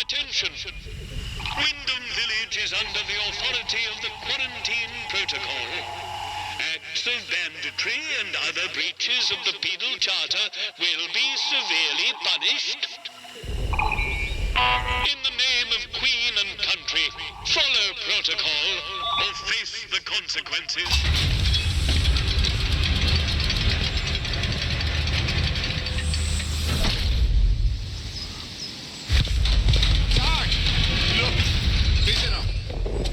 Attention! Wyndham Village is under the authority of the quarantine protocol. Acts of banditry and other breaches of the penal charter will be severely punished. In the name of Queen and country, follow protocol or face the consequences.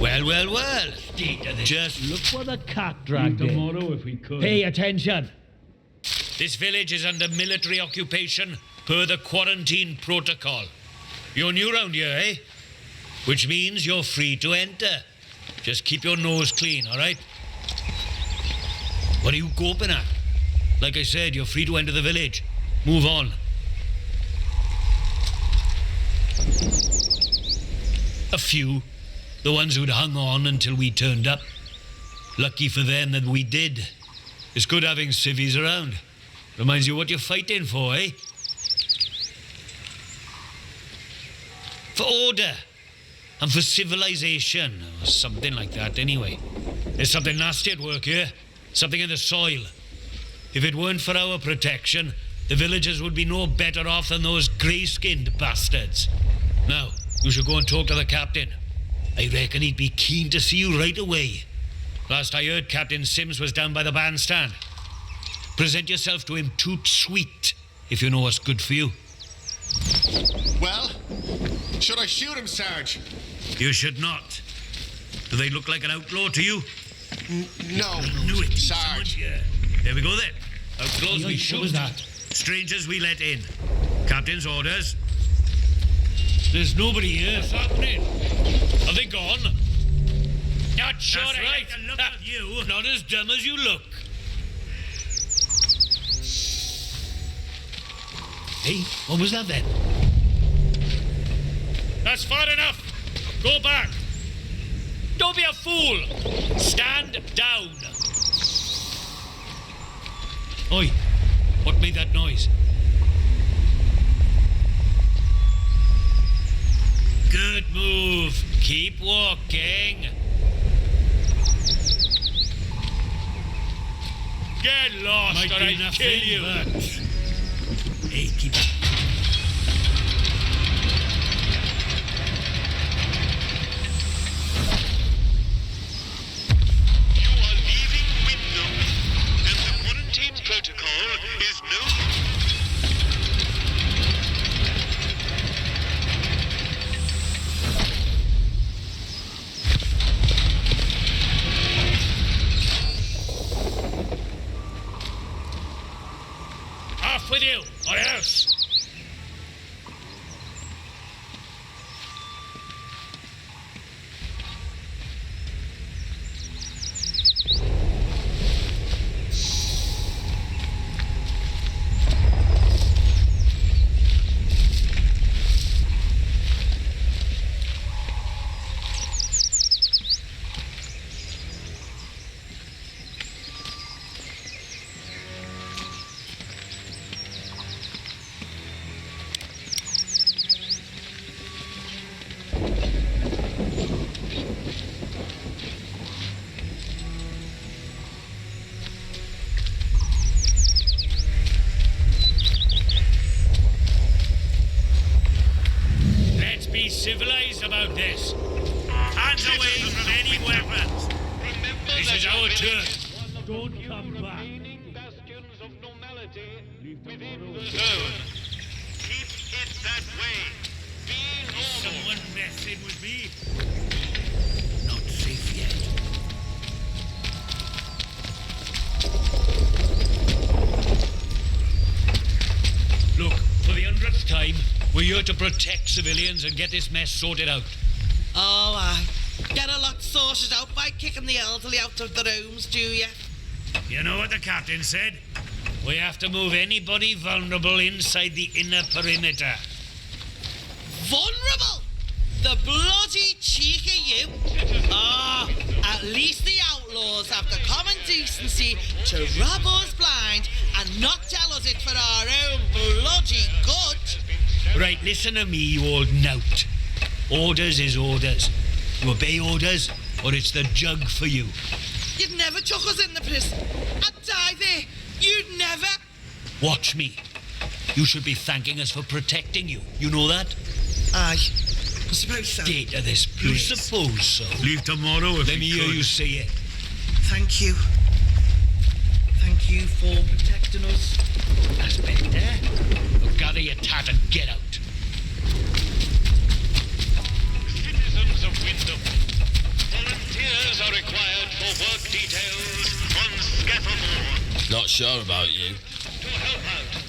Well. Just look for the cat dragged in. Tomorrow, if we could. Pay attention. This village is under military occupation per the quarantine protocol. You're new round here, eh? Which means you're free to enter. Just keep your nose clean, all right? What are you groping at? Like I said, you're free to enter the village. Move on. A few. The ones who'd hung on until we turned up. Lucky for them that we did. It's good having civvies around. Reminds you what you're fighting for, eh? For order. And for civilization. Or something like that, anyway. There's something nasty at work here. Something in the soil. If it weren't for our protection, the villagers would be no better off than those grey-skinned bastards. Now, you should go and talk to the captain. I reckon he'd be keen to see you right away. Last I heard, Captain Sims was down by the bandstand. Present yourself to him toot sweet, if you know what's good for you. Well, should I shoot him, Sarge? You should not. Do they look like an outlaw to you? No, I knew it. Sarge. Yeah. There we go then. Outlaws we shoot. What was that? Strangers we let in. Captain's orders. There's nobody here. What's happening? Are they gone? Not sure. That's right. I look at you. Not as dumb as you look. Hey, what was that then? That's far enough. Go back. Don't be a fool. Stand down. Oi, what made that noise? Good move. Keep walking. Get lost or I kill you. Hey, keep it. You are leaving Wyndham, and the quarantine protocol is no... Off with you, or else. Be civilized about this. Hands away from any weapons. This is our turn. Don't come back. bastions of normality within the zone. Keep it that way. Be normal. Someone messing with me? Not safe yet. Look, for the 100th time, we're here to protect civilians and get this mess sorted out. Oh, aye. Get a lot sorted out by kicking the elderly out of the rooms, do you? You know what the captain said? We have to move anybody vulnerable inside the inner perimeter. Vulnerable? The bloody cheek of you! Ah, at least the outlaws have the common decency to rob us blind and not tell us it for our own bloody good. Right, listen to me, you old knout. Orders is orders. You obey orders, or it's the jug for you. You'd never chuck us in the prison. I'd die there. You'd never. Watch me. You should be thanking us for protecting you. You know that? Aye. I suppose so. Date of this place. You suppose so. Leave tomorrow if Let me hear you say it. Thank you. Thank you for protecting us. That's better. Now gather your tat and get out. Citizens of Wyndham, volunteers are required for work details on Scaffold Not sure about you. to help out.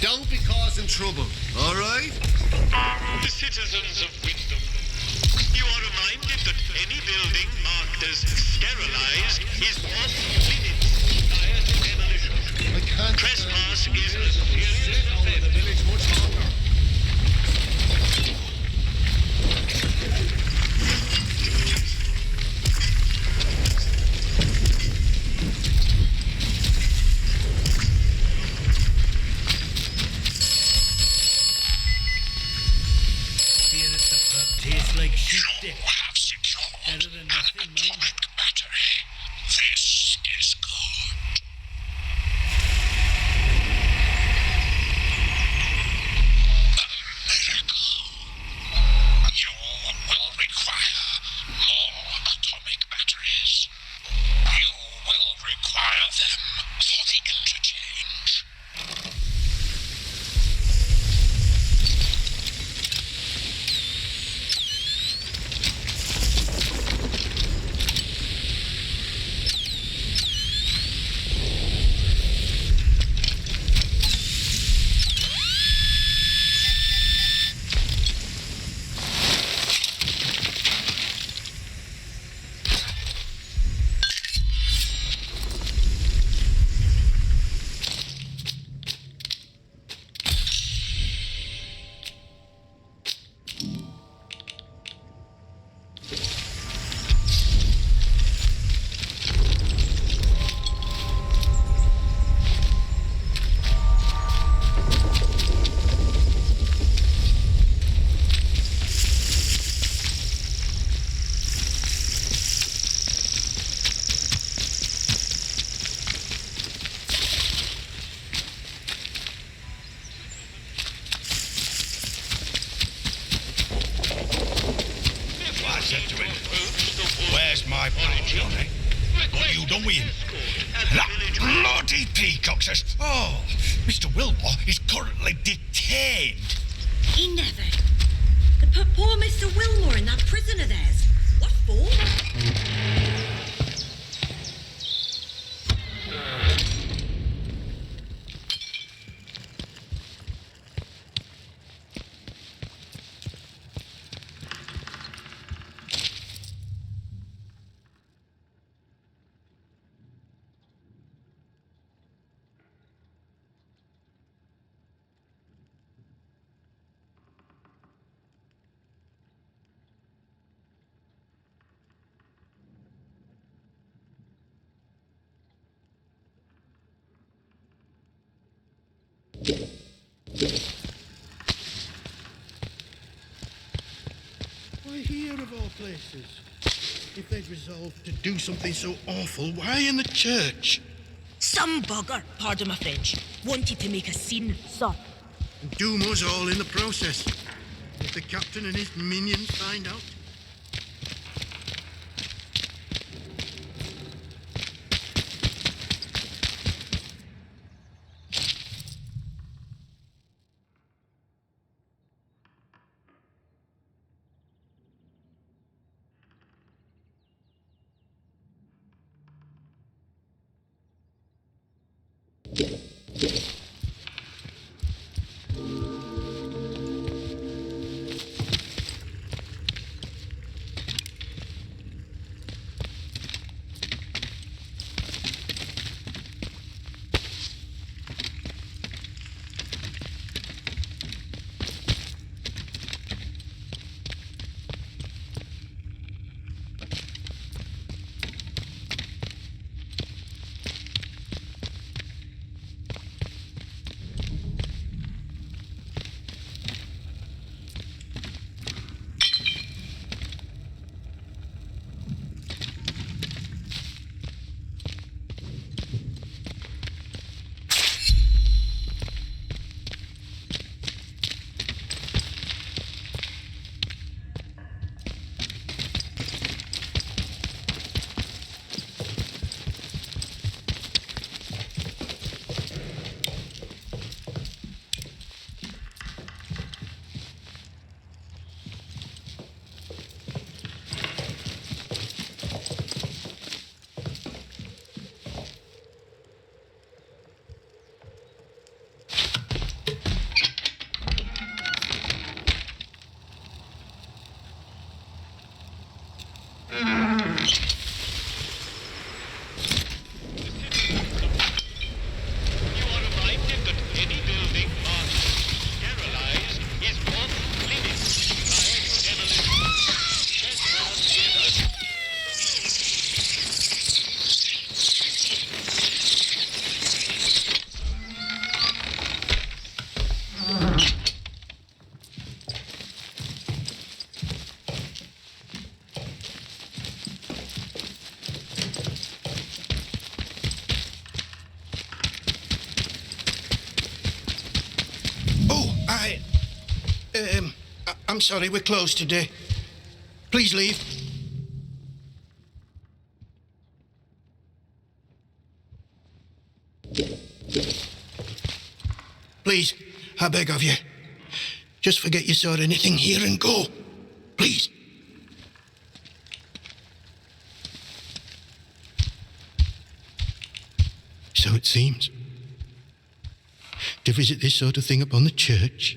Don't be causing trouble, all right? The citizens of Wyndham, you are reminded that any building marked as sterilized is off limits prior to demolition. I can't Trespass is a serious sit out of the offense. village much longer. Beer at the pub tastes like sheep dip. have secured Better than nothing, man. battery. This is good. You will require more atomic batteries. You will require them for the interchange. Where's my pal, Johnny? What have you done with him? That bloody peacock says, oh, Mr. Wilmore is currently detained. He never. They put poor Mr. Wilmore in that prison of theirs. What for? Why here of all places? If they'd resolved to do something so awful, why in the church? Some bugger, pardon my French, wanted to make a scene, so. And doom us all in the process. If the captain and his minions find out. I'm sorry, we're closed today. Please leave. Please, I beg of you. Just forget you saw anything here and go. Please. So it seems. To visit this sort of thing upon the church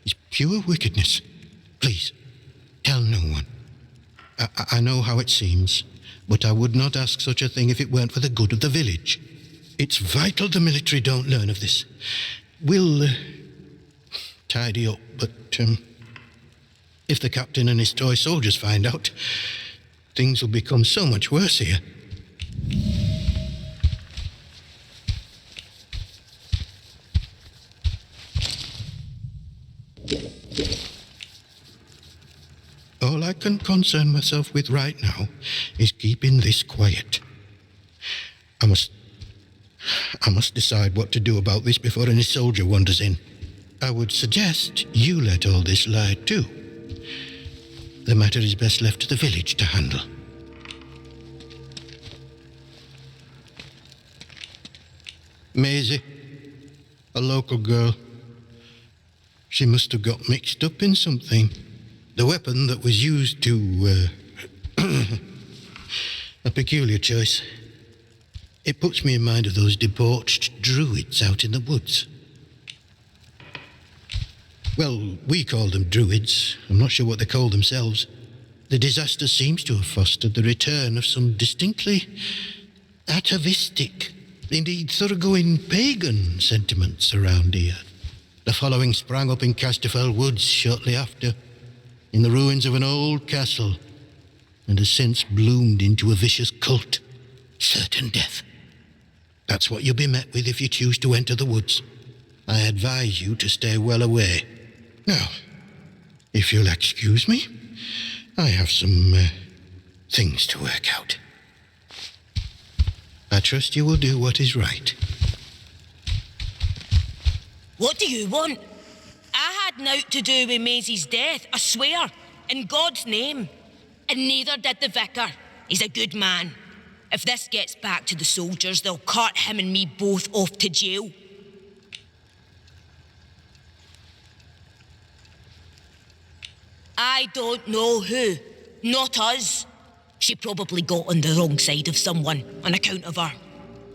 is pure wickedness. Please, tell no one. I know how it seems, but I would not ask such a thing if it weren't for the good of the village. It's vital the military don't learn of this. We'll tidy up, but if the captain and his toy soldiers find out, things will become so much worse here. All I can concern myself with right now is keeping this quiet. I must decide what to do about this before any soldier wanders in. I would suggest you let all this lie too. The matter is best left to the village to handle. Maisie, a local girl. She must have got mixed up in something. The weapon that was used to, a peculiar choice. It puts me in mind of those debauched druids out in the woods. Well, we call them druids. I'm not sure what they call themselves. The disaster seems to have fostered the return of some distinctly atavistic, indeed thoroughgoing pagan sentiments around here. The following sprang up in Casterfell Woods shortly after, in the ruins of an old castle, and has since bloomed into a vicious cult. Certain death. That's what you'll be met with if you choose to enter the woods. I advise you to stay well away. Now, if you'll excuse me, I have some things to work out. I trust you will do what is right. What do you want? I had naught to do with Maisie's death, I swear, in God's name. And neither did the vicar. He's a good man. If this gets back to the soldiers, they'll cart him and me both off to jail. I don't know who. Not us. She probably got on the wrong side of someone on account of her.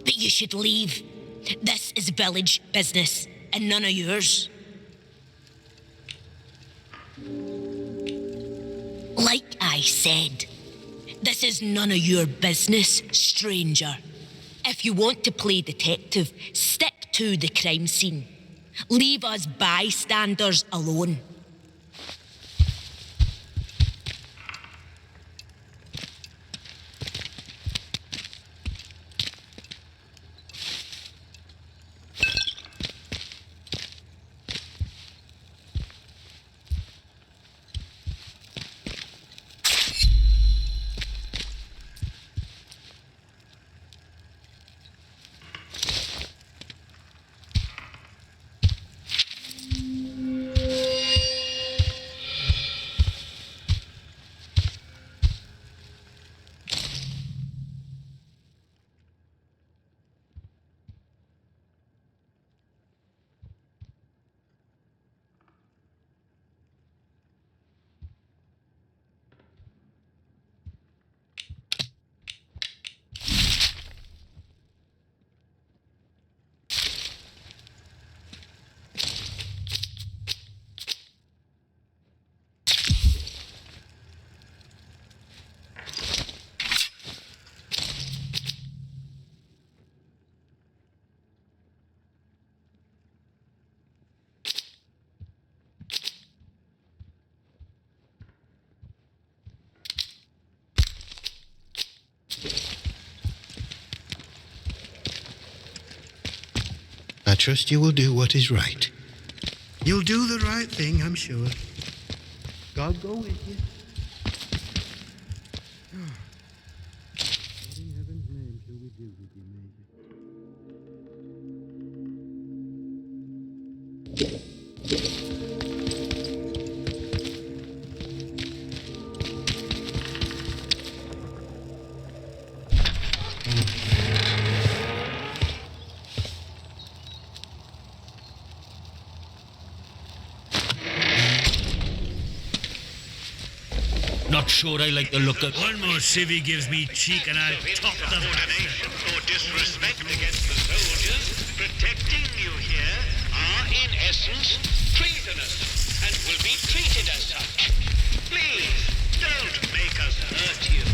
But you should leave. This is village business, and none of yours. Like I said, this is none of your business, stranger. If you want to play detective, stick to the crime scene. Leave us bystanders alone. I trust you will do what is right. You'll do the right thing, I'm sure. God go with you. What in heaven's name shall we do with you, Maisie? not sure I like the look of... One more civvy gives me cheek and I'll top the bastard. Or disrespect against the soldiers protecting you here are in essence treasonous and will be treated as such. Please, don't make us hurt you.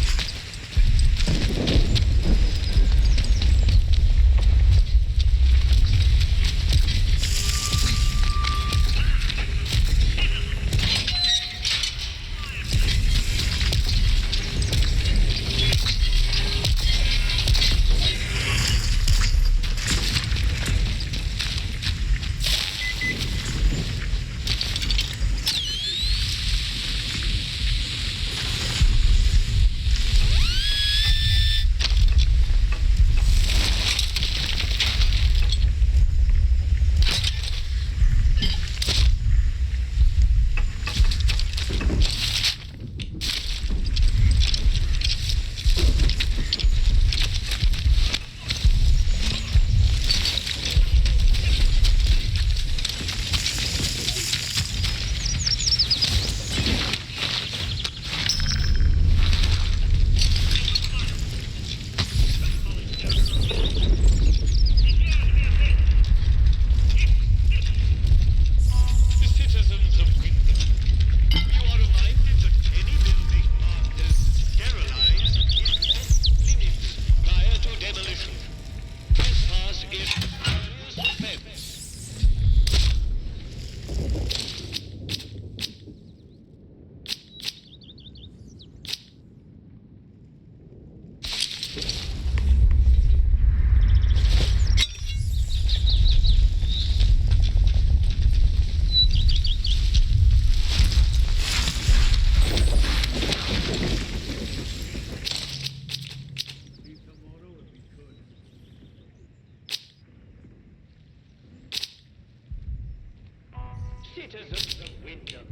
Citizens of Wyndham,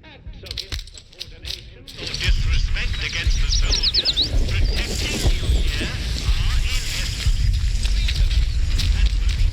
acts of insubordination or disrespect against the soldiers protecting you here are in essence treasonous and will be...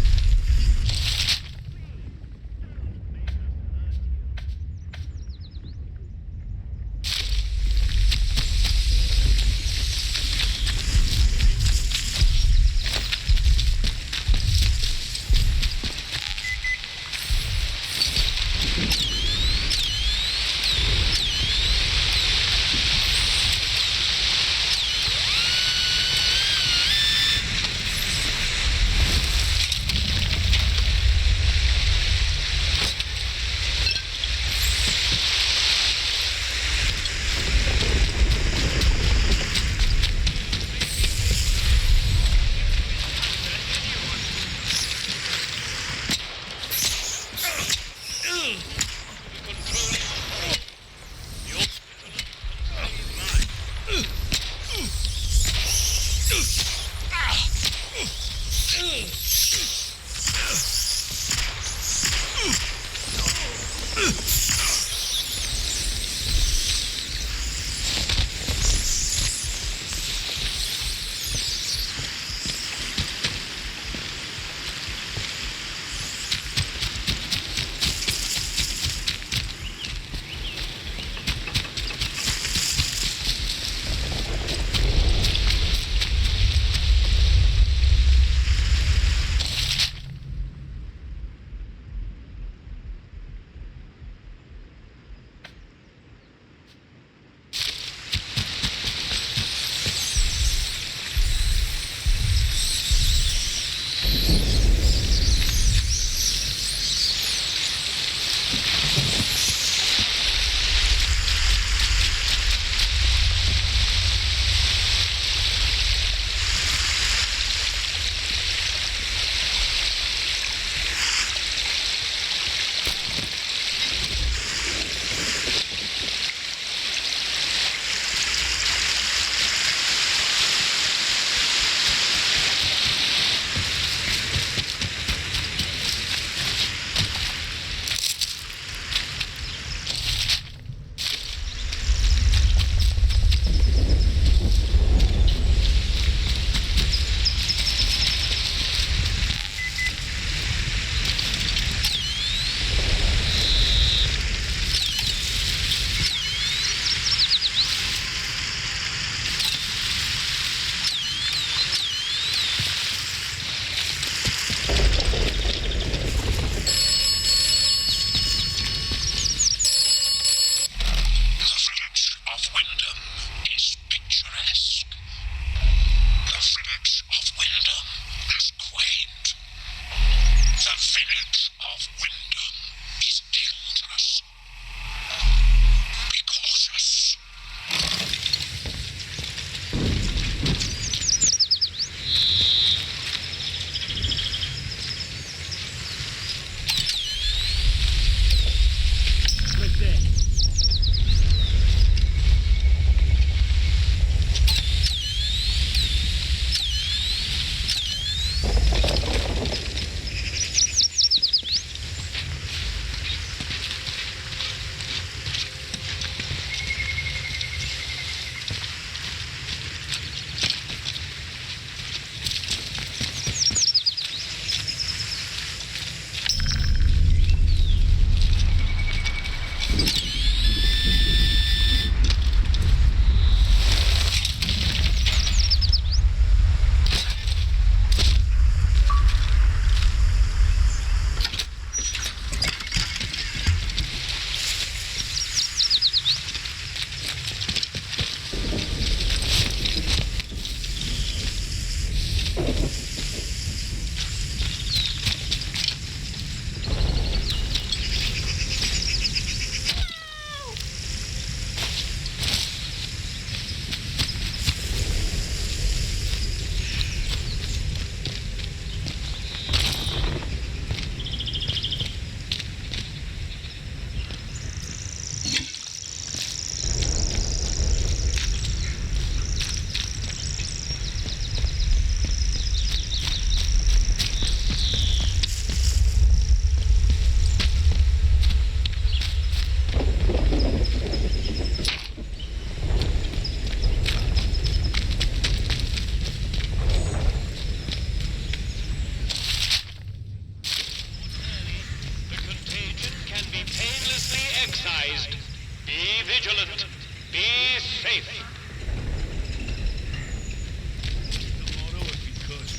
Be vigilant. Be safe. Tomorrow if we could.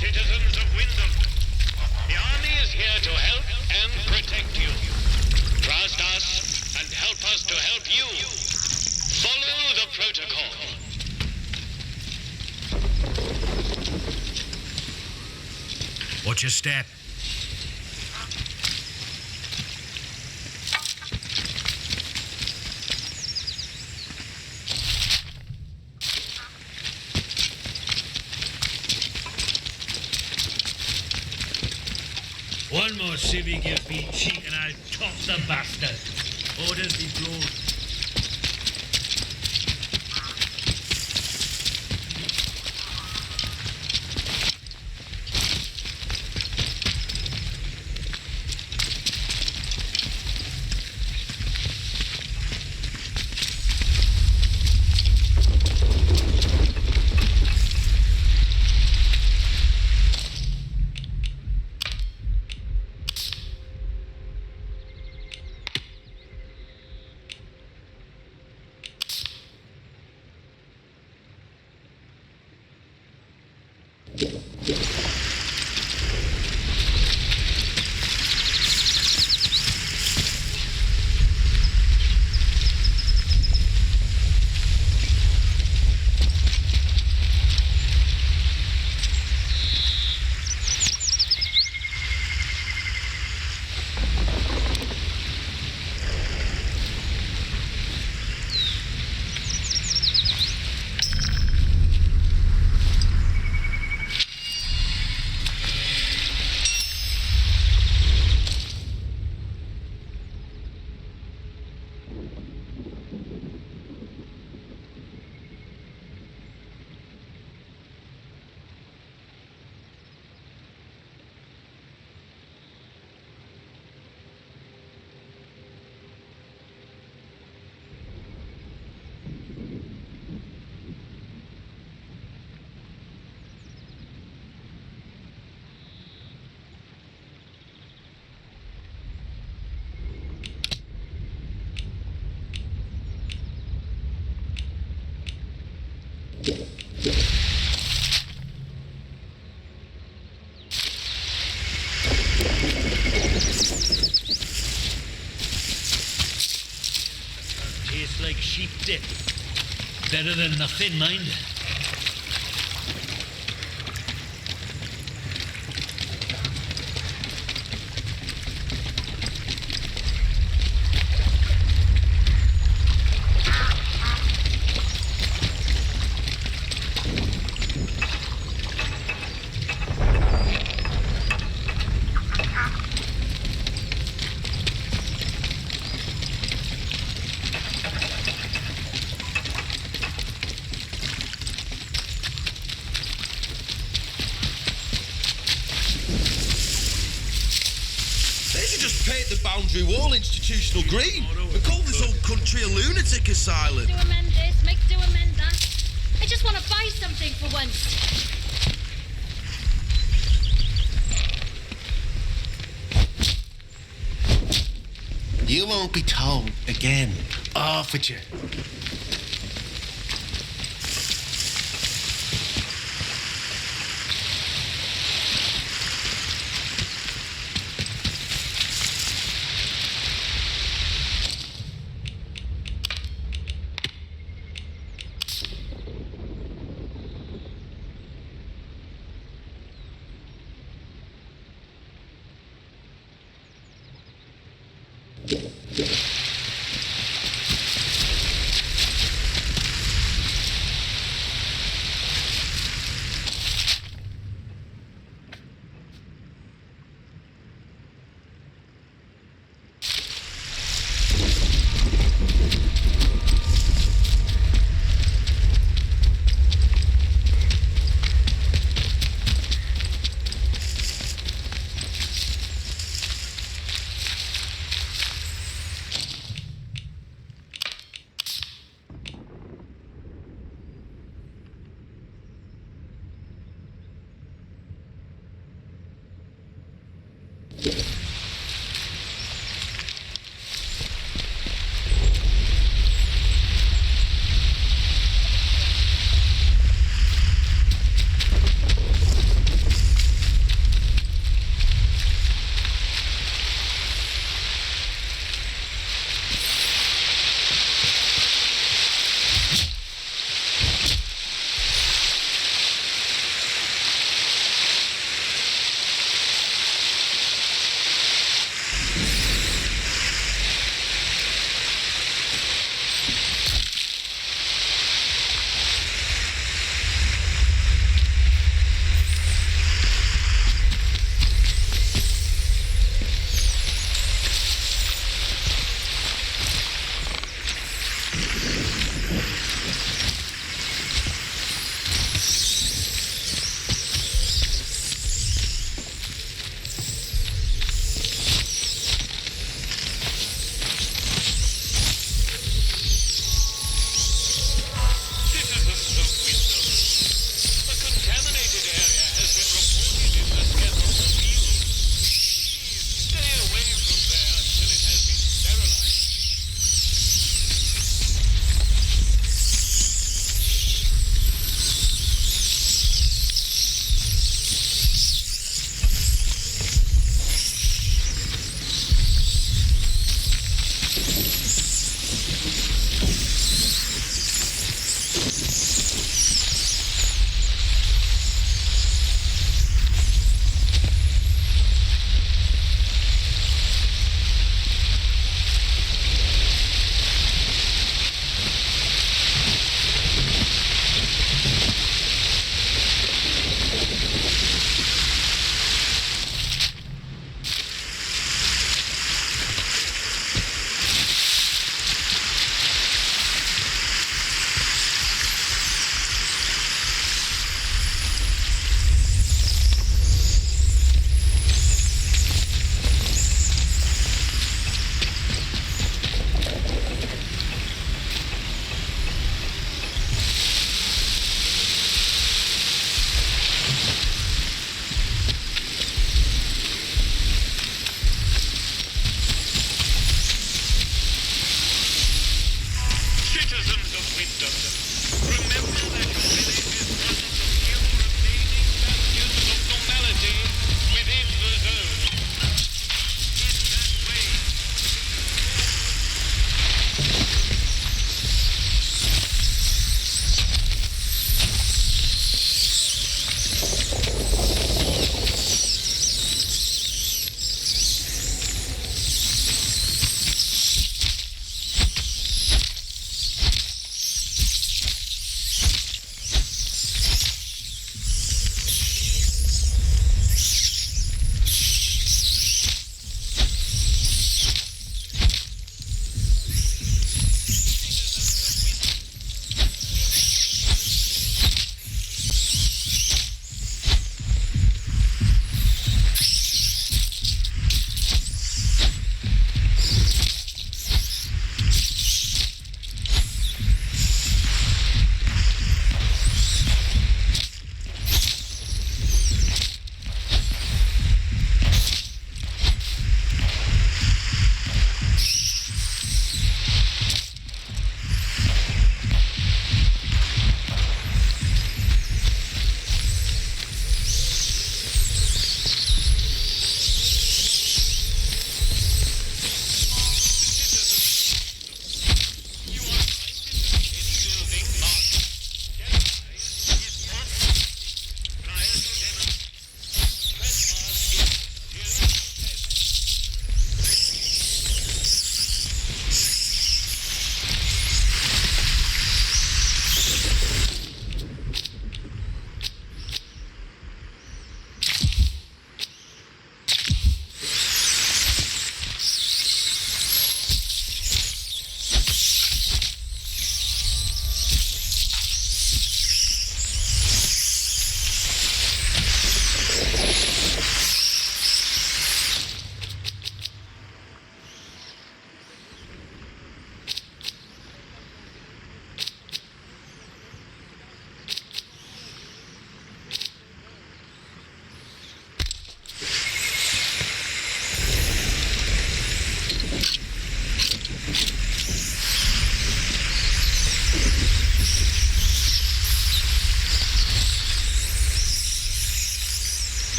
Citizens of Wyndham, the army is here to help and protect you. Trust us and help us to help you. Follow the protocol. Watch your step. One more civvy gives me cheek and I'll top the bastard. Orders be blown. Tastes like sheep dip. Better than nothing, mind. They should just paint the boundary wall institutional green and call this whole country a lunatic asylum. Do amend this, make do amend that. I just want to buy something for once. You won't be told again. Offered you.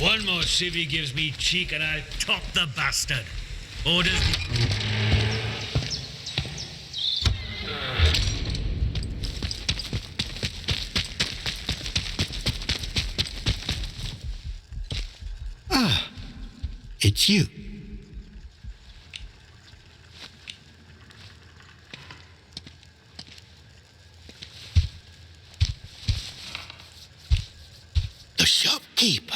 One more civvy gives me cheek and I'll top the bastard. Orders. Ah, it's you. The shopkeeper.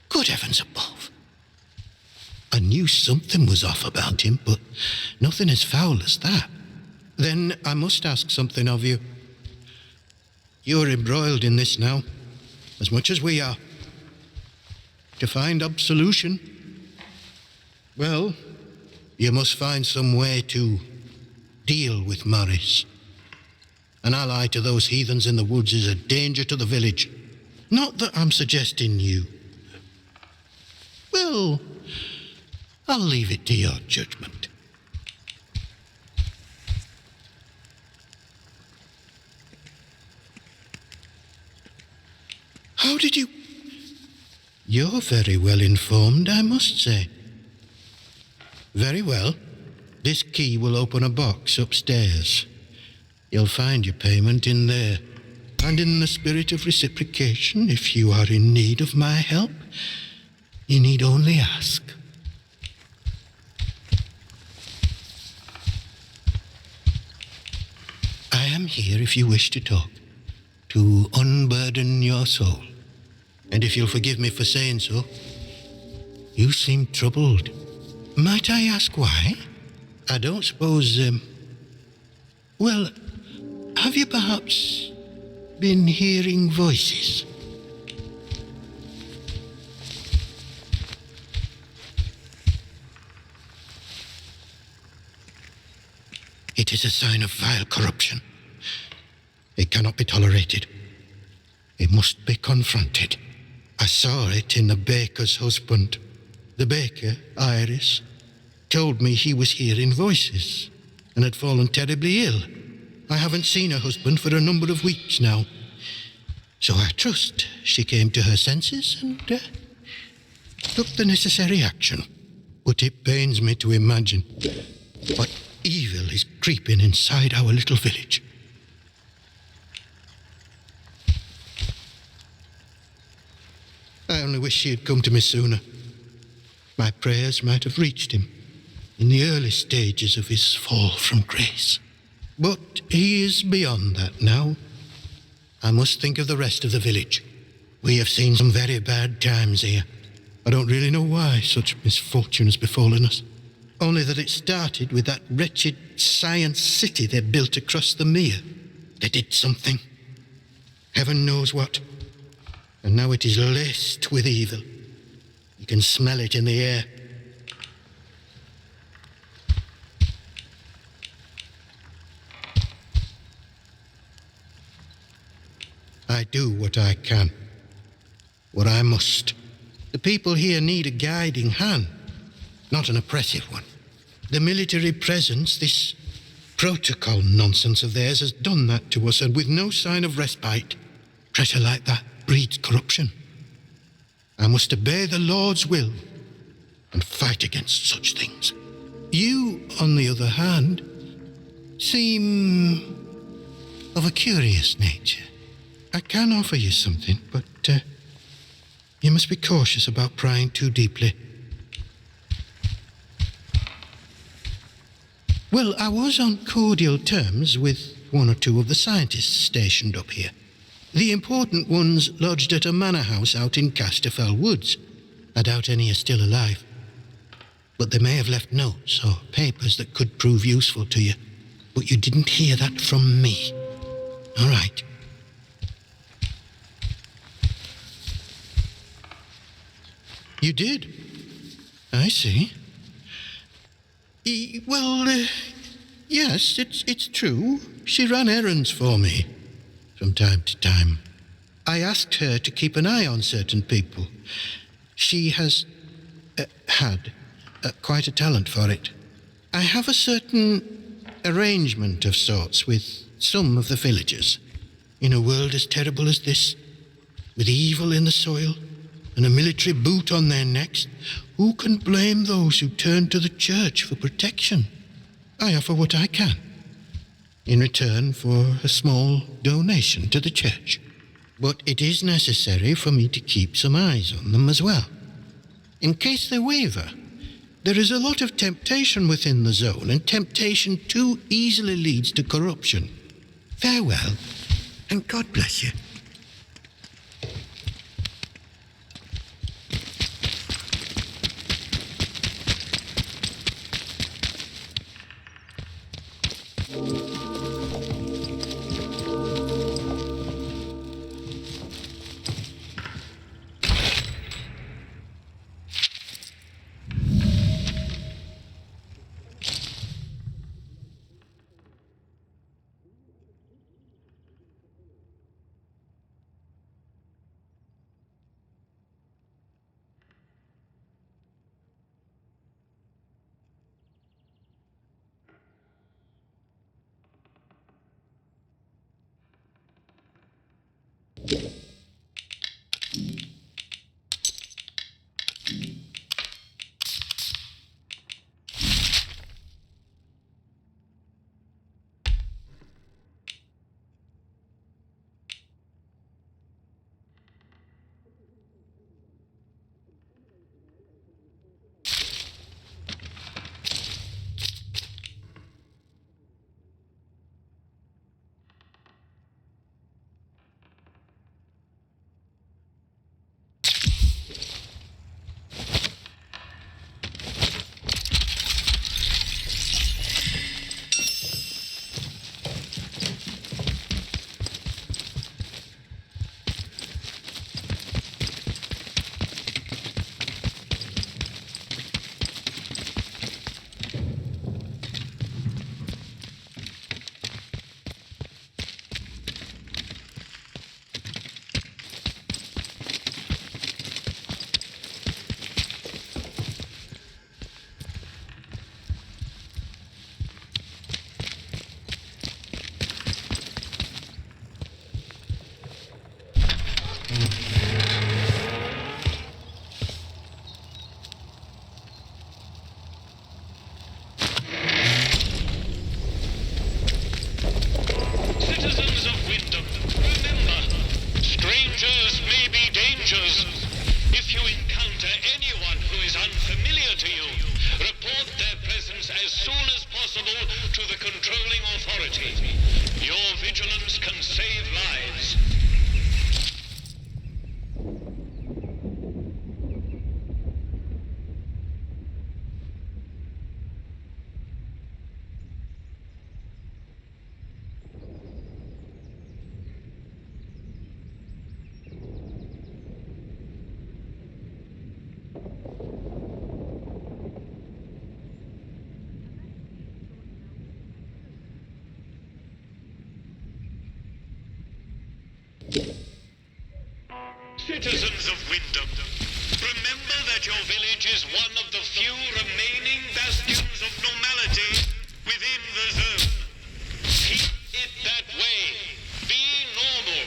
Good heavens above. I knew something was off about him, but nothing as foul as that. Then I must ask something of you. You're embroiled in this now, as much as we are. To find absolution, well, you must find some way to deal with Morris. An ally to those heathens in the woods is a danger to the village. Not that I'm suggesting you. Well, I'll leave it to your judgment. How did you... You're very well informed, I must say. Very well. This key will open a box upstairs. You'll find your payment in there. And in the spirit of reciprocation, if you are in need of my help, you need only ask. I am here if you wish to talk, to unburden your soul. And if you'll forgive me for saying so, you seem troubled. Might I ask why? I don't suppose, well, have you perhaps been hearing voices? It is a sign of vile corruption. It cannot be tolerated. It must be confronted. I saw it in the baker's husband. The baker, Iris, told me he was hearing voices and had fallen terribly ill. I haven't seen her husband for a number of weeks now. So I trust she came to her senses and took the necessary action. But it pains me to imagine what evil is creeping inside our little village. I only wish she had come to me sooner. My prayers might have reached him in the early stages of his fall from grace. But he is beyond that now. I must think of the rest of the village. We have seen some very bad times here. I don't really know why such misfortune has befallen us. Only that it started with that wretched science city they built across the mere. They did something. Heaven knows what. And now it is laced with evil. You can smell it in the air. I do what I can, what I must. The people here need a guiding hand, not an oppressive one. The military presence, this protocol nonsense of theirs, has done that to us, and with no sign of respite. Pressure like that breeds corruption. I must obey the Lord's will and fight against such things. You, on the other hand, seem of a curious nature. I can offer you something, but you must be cautious about prying too deeply. Well, I was on cordial terms with one or two of the scientists stationed up here. The important ones lodged at a manor house out in Casterfell Woods. I doubt any are still alive. But they may have left notes or papers that could prove useful to you. But you didn't hear that from me. All right. You did? I see. Yes, it's true. She ran errands for me from time to time. I asked her to keep an eye on certain people. She has had quite a talent for it. I have a certain arrangement of sorts with some of the villagers. In a world as terrible as this, with evil in the soil and a military boot on their necks, who can blame those who turn to the church for protection? I offer what I can, in return for a small donation to the church. But it is necessary for me to keep some eyes on them as well. In case they waver, there is a lot of temptation within the zone, and temptation too easily leads to corruption. Farewell, and God bless you. Citizens of Wyndham, remember, strangers may be dangers. If you encounter anyone who is unfamiliar to you, report their presence as soon as possible to the controlling authority. Your vigilance can save lives. Citizens of Wyndham, remember that your village is one of the few remaining bastions of normality within the zone. Keep it that way. Be normal.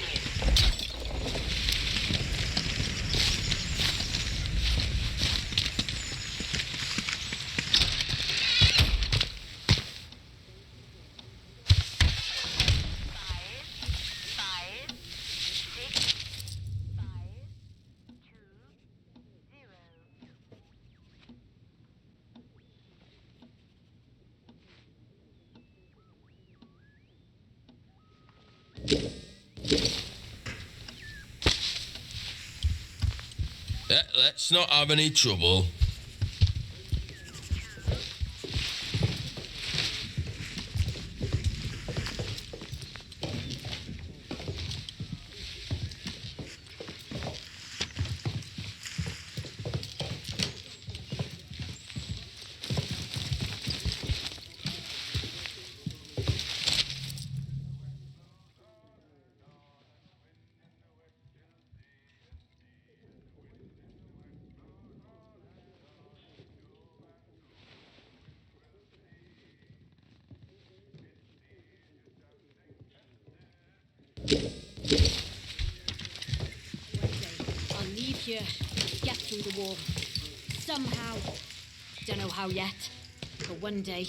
Let's not have any trouble. I'll leave here, get through the wall. Somehow. Don't know how yet, but one day.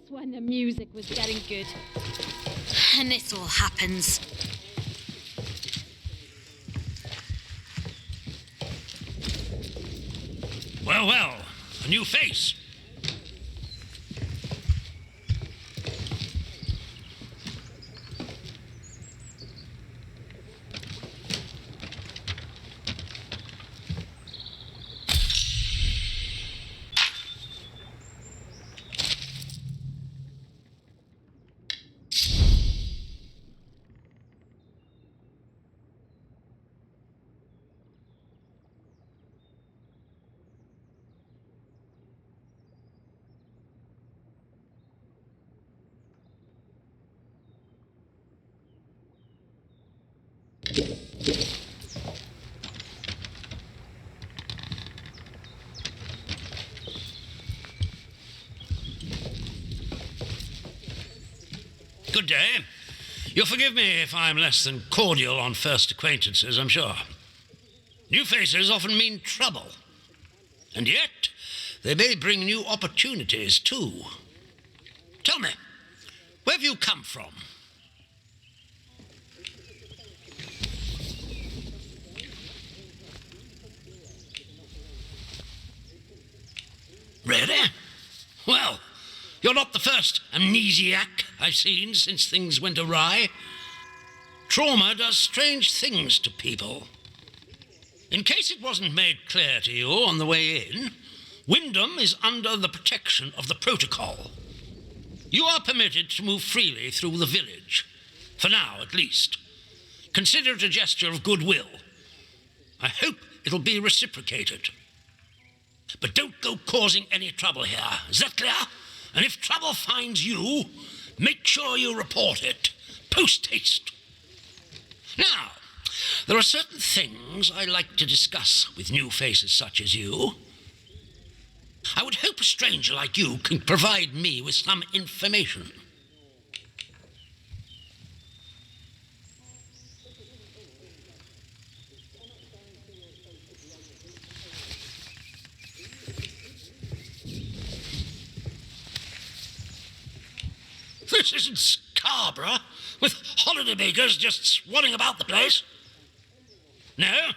When the music was getting good. And this all happens. Well, well, a new face. Good day. You'll forgive me if I'm less than cordial on first acquaintances, I'm sure. New faces often mean trouble. And yet, they may bring new opportunities, too. Tell me, where have you come from? Really? Well, you're not the first amnesiac I've seen since things went awry. Trauma does strange things to people. In case it wasn't made clear to you on the way in, Wyndham is under the protection of the protocol. You are permitted to move freely through the village, for now at least. Consider it a gesture of goodwill. I hope it'll be reciprocated. But don't go causing any trouble here, is that clear? And if trouble finds you, make sure you report it, post-haste. Now, there are certain things I like to discuss with new faces such as you. I would hope a stranger like you can provide me with some information. This isn't Scarborough, with holidaymakers just swanning about the place. No,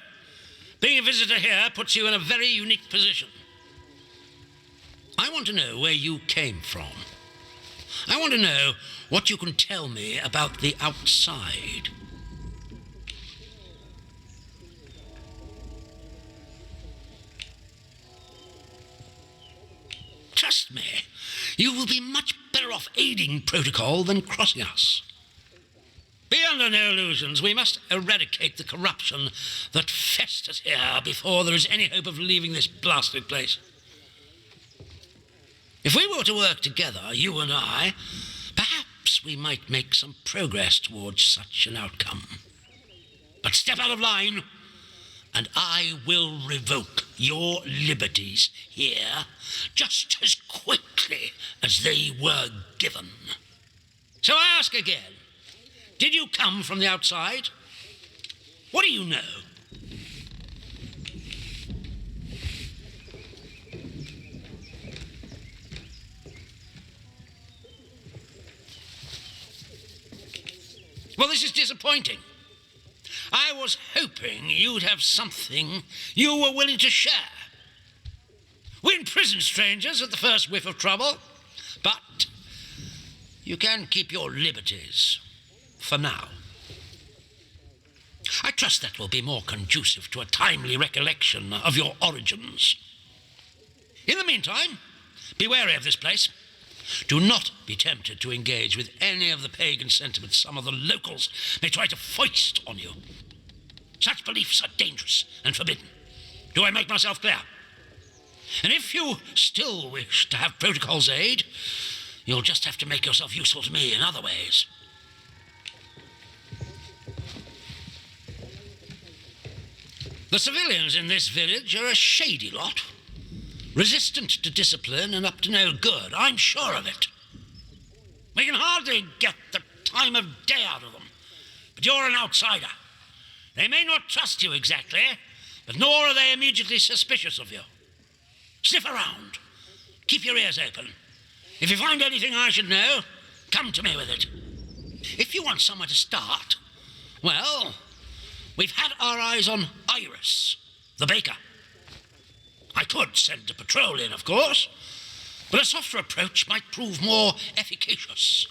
being a visitor here puts you in a very unique position. I want to know where you came from. I want to know what you can tell me about the outside. Trust me, you will be much better off aiding protocol than crossing us. Be under no illusions. We must eradicate the corruption that festers here before there is any hope of leaving this blasted place. If we were to work together, you and I, perhaps we might make some progress towards such an outcome. But step out of line, and I will revoke your liberties here just as quickly as they were given. So I ask again, did you come from the outside? What do you know? Well, this is disappointing. I was hoping you'd have something you were willing to share. We imprison strangers at the first whiff of trouble, but you can keep your liberties for now. I trust that will be more conducive to a timely recollection of your origins. In the meantime, be wary of this place. Do not be tempted to engage with any of the pagan sentiments some of the locals may try to foist on you. Such beliefs are dangerous and forbidden. Do I make myself clear? And if you still wish to have protocol's aid, you'll just have to make yourself useful to me in other ways. The civilians in this village are a shady lot. Resistant to discipline and up to no good, I'm sure of it. We can hardly get the time of day out of them. But you're an outsider. They may not trust you exactly, but nor are they immediately suspicious of you. Sniff around. Keep your ears open. If you find anything I should know, come to me with it. If you want somewhere to start, well, we've had our eyes on Iris, the baker. I could send a patrol in, of course, but a softer approach might prove more efficacious.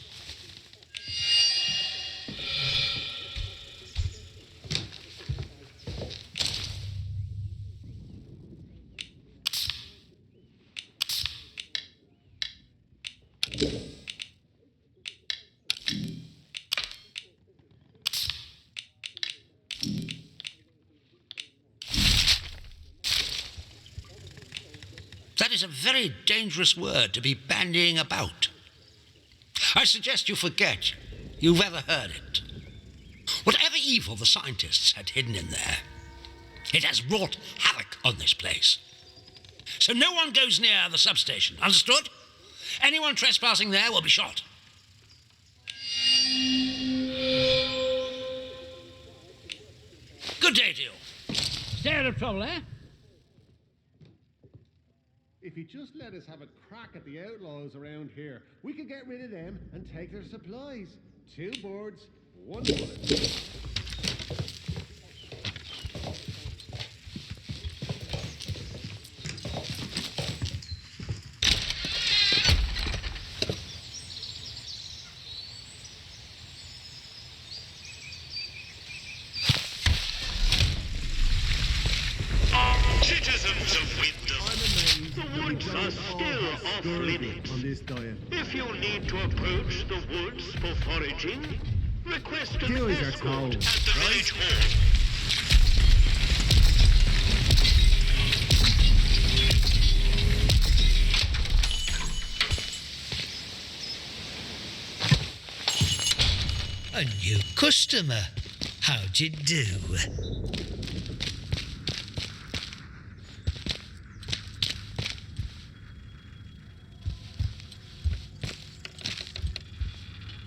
That is a very dangerous word to be bandying about. I suggest you forget you've ever heard it. Whatever evil the scientists had hidden in there, it has wrought havoc on this place. So no one goes near the substation, understood? Anyone trespassing there will be shot. Good day to you. Stay out of trouble, eh? If you just let us have a crack at the outlaws around here, we could get rid of them and take their supplies. 2 birds, 1 bullet. Citizens of Wyndham, the woods are still off limits. On this diet. If you need to approach the woods for foraging, request an Do as you're escort told, at the village hall. A new customer. How'd you do?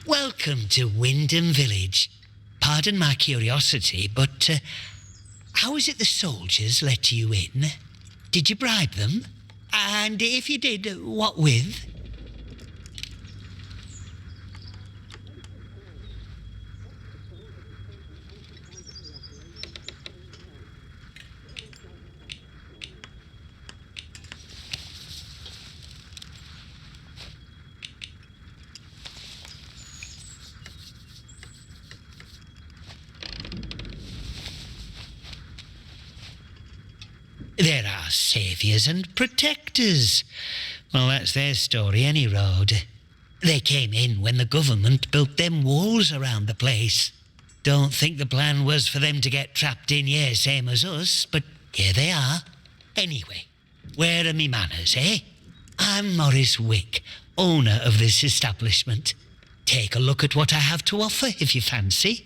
Welcome to Wyndham Village. Pardon my curiosity, but how is it the soldiers let you in? Did you bribe them? And if you did, what with? There are saviours and protectors. Well, that's their story, any road. They came in when the government built them walls around the place. Don't think the plan was for them to get trapped in here, same as us, but here they are. Anyway, where are me manners, eh? I'm Morris Wick, owner of this establishment. Take a look at what I have to offer, if you fancy.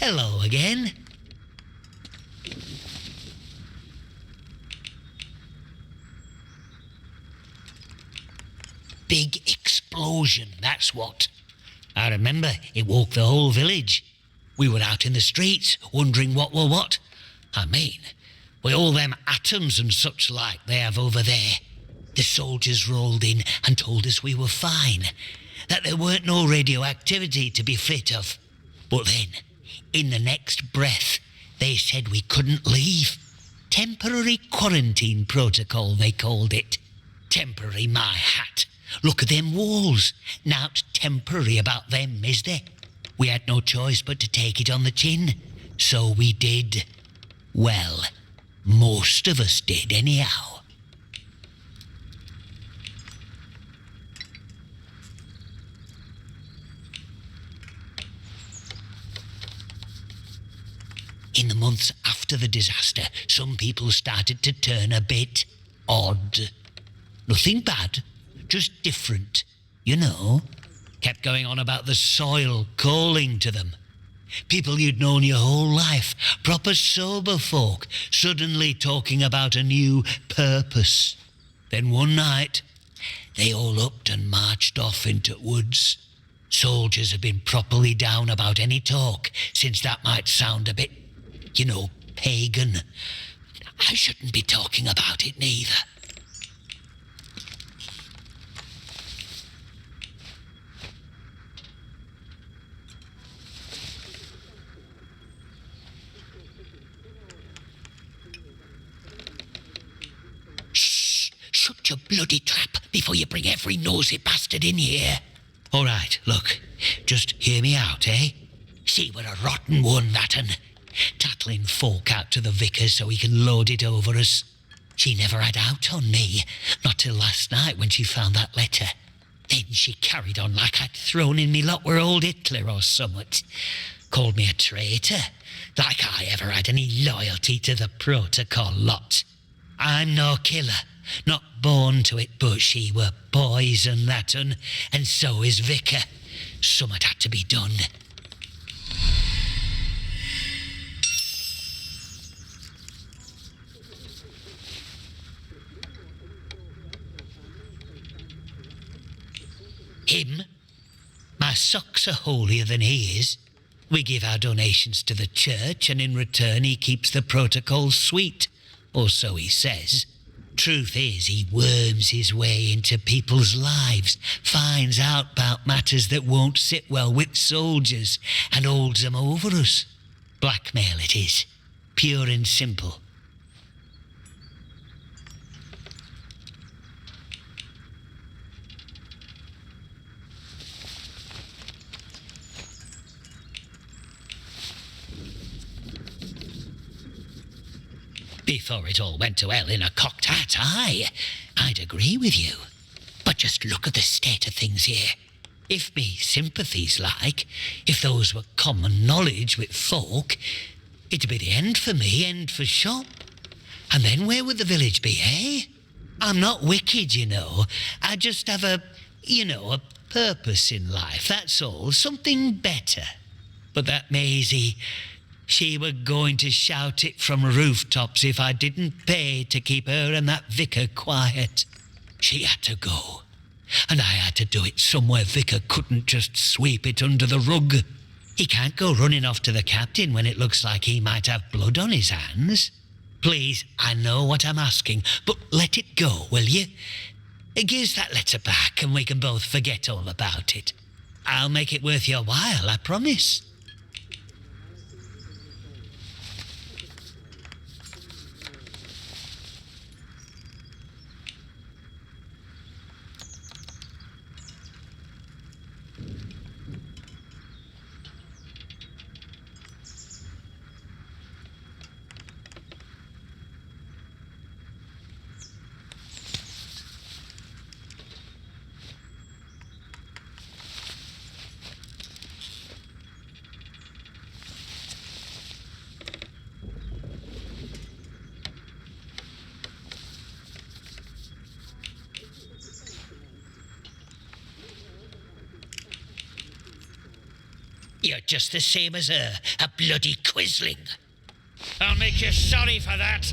Hello again. Big explosion, that's what. I remember it woke the whole village. We were out in the streets wondering what were what. I mean, with all them atoms and such like they have over there. The soldiers rolled in and told us we were fine, that there weren't no radioactivity to be frit of. But then, in the next breath, they said we couldn't leave. Temporary quarantine protocol, they called it. Temporary, my hat. Look at them walls. Nowt temporary about them, is there? We had no choice but to take it on the chin. So we did. Well, most of us did anyhow. in the months after the disaster, some people started to turn a bit odd. Nothing bad, just different, you know. Kept going on about the soil calling to them. People you'd known your whole life, proper sober folk, suddenly talking about a new purpose. Then one night, they all upped and marched off into woods. Soldiers have been properly down about any talk, since that might sound a bit, you know, pagan. I shouldn't be talking about it neither. Shh! Shut your bloody trap before you bring every nosy bastard in here. All right, look, just hear me out, eh? See, we're a rotten one, that un. Tattling folk out to the vicar so he can load it over us. She never had out on me, not till last night when she found that letter. Then she carried on like I'd thrown in me lot were old Hitler or summat. Called me a traitor, like I ever had any loyalty to the protocol lot. I'm no killer, not born to it, but she were poison, that un, and so is vicar. Summat had to be done. Him? My socks are holier than he is. We give our donations to the church, and in return he keeps the protocols sweet, or so he says. Truth is, he worms his way into people's lives, finds out about matters that won't sit well with soldiers, and holds them over us. Blackmail it is, pure and simple. Before it all went to hell in a cocked hat, I'd agree with you. But just look at the state of things here. If me sympathies like, if those were common knowledge with folk, it'd be the end for me, end for shop. And then where would the village be, eh? I'm not wicked, you know. I just have a purpose in life, that's all. Something better. But that Maisie, she were going to shout it from rooftops if I didn't pay to keep her and that vicar quiet. She had to go, and I had to do it somewhere vicar couldn't just sweep it under the rug. He can't go running off to the captain when it looks like he might have blood on his hands. Please, I know what I'm asking, but let it go, will you? Give us that letter back and we can both forget all about it. I'll make it worth your while, I promise. You're just the same as her, a bloody quisling. I'll make you sorry for that.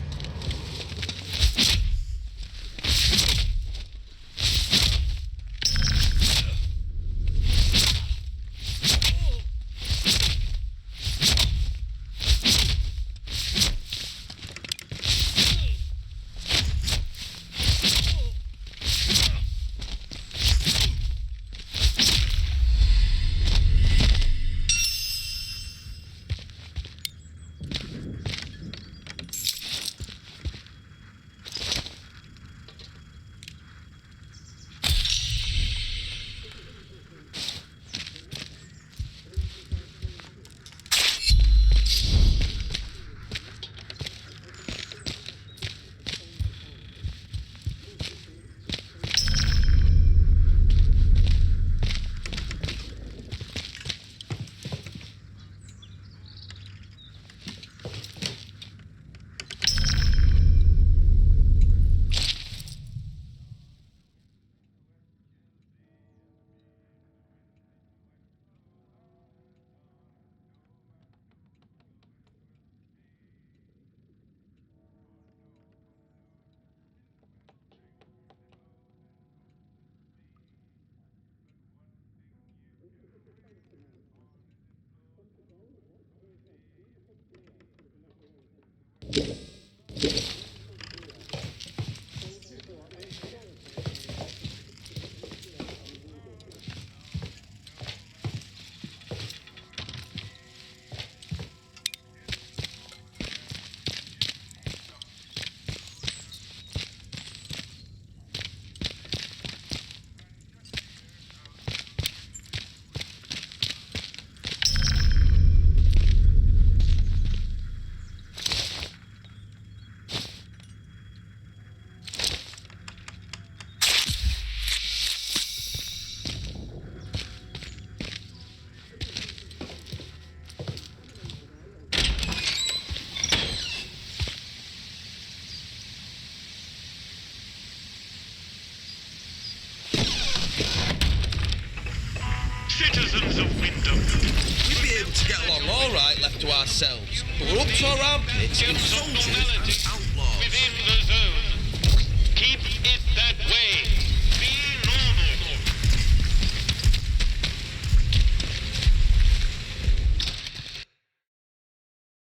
Citizens of Wyndham, We'd be able to get along all right left to ourselves, but we're up to our armpits in soldiers